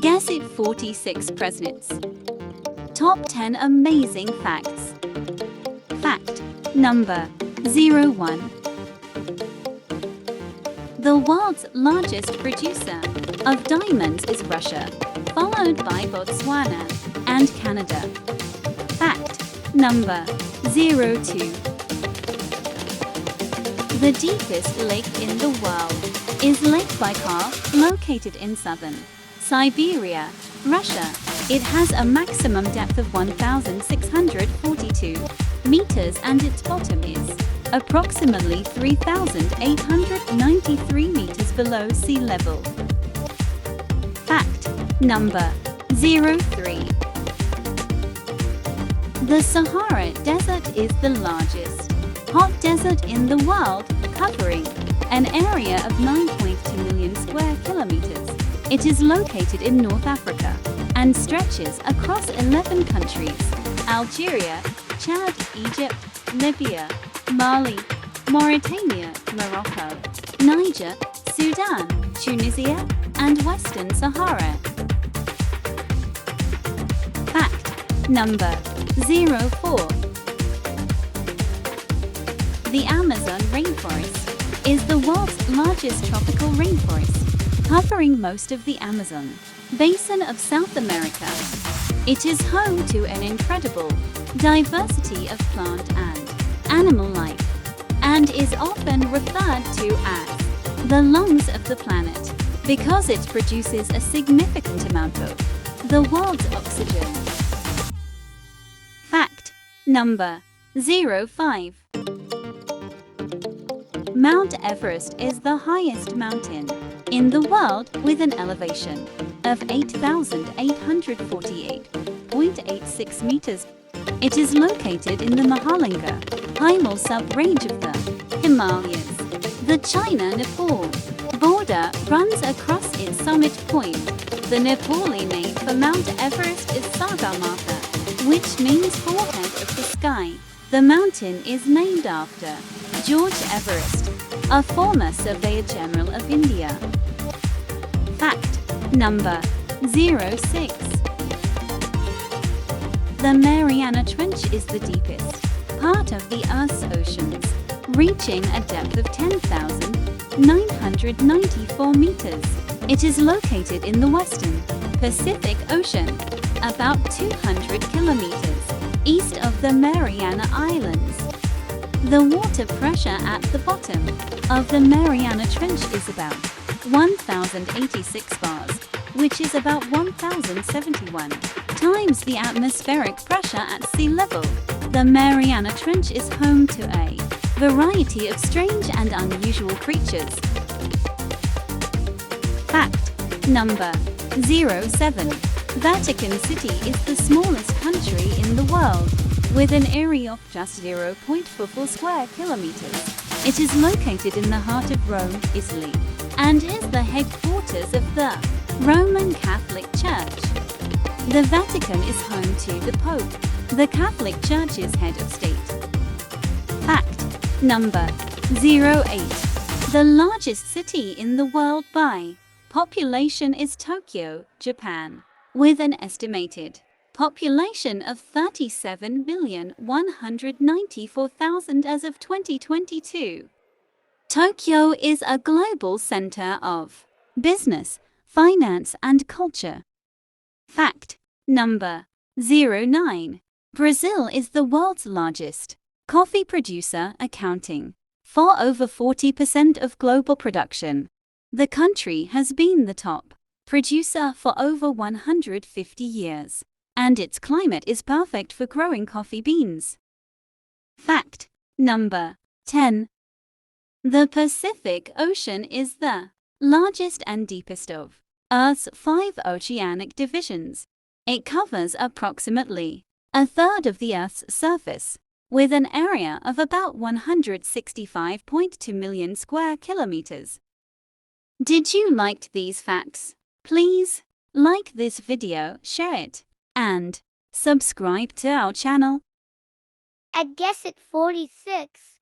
Guess it 46 presidents. Top 10 amazing facts. Fact number 01. The world's largest producer of diamonds is Russia, followed by Botswana and Canada. Fact number 02. The deepest lake in the world is Lake Baikal, located in southern Siberia, Russia. It has a maximum depth of 1,642 meters and its bottom is approximately 3,893 meters below sea level. Fact number 03. The Sahara Desert is the largest hot desert in the world, covering an area of 9.2 million square kilometers. It is located in North Africa and stretches across 11 countries: Algeria, Chad, Egypt, Libya, Mali, Mauritania, Morocco, Niger, Sudan, Tunisia, and Western Sahara. Fact number 04. The Amazon rainforest is the world's largest tropical rainforest, covering most of the Amazon basin of South America. It is home to an incredible diversity of plant and animal life, and is often referred to as the lungs of the planet because it produces a significant amount of the world's oxygen. Fact number 05. Mount Everest is the highest mountain in the world with an elevation of 8,848.86 meters. It is located in the Mahalinga-Himal sub-range of the Himalayas. The China-Nepal border runs across its summit point. The Nepali name for Mount Everest is Sagarmatha, which means forehead of the sky. The mountain is named after George Everest, a former Surveyor General of India. Fact number 06. The Mariana Trench is the deepest part of the Earth's oceans, reaching a depth of 10,994 meters. It is located in the western Pacific Ocean, about 200 kilometers east of the Mariana Islands. The water pressure at the bottom of the Mariana Trench is about 1,086 bars, which is about 1,071 times the atmospheric pressure at sea level. The Mariana Trench is home to a variety of strange and unusual creatures. Fact number 07. Vatican City is the smallest country in the world, with an area of just 0.44 square kilometers. It is located in the heart of Rome, Italy, and is the headquarters of the Roman Catholic Church. The Vatican is home to the Pope, the Catholic Church's head of state. Fact number 08. The largest city in the world by population is Tokyo, Japan, with an estimated population of 37,194,000 as of 2022. Tokyo is a global center of business, finance, and culture. Fact number 09. Brazil is the world's largest coffee producer, accounting for over 40% of global production. The country has been the top producer for over 150 years, and its climate is perfect for growing coffee beans. Fact number 10. The Pacific Ocean is the largest and deepest of Earth's 5 oceanic divisions. It covers approximately a third of the Earth's surface, with an area of about 165.2 million square kilometers. Did you like these facts? Please like this video, share it, and subscribe to our channel. At Guess It 46.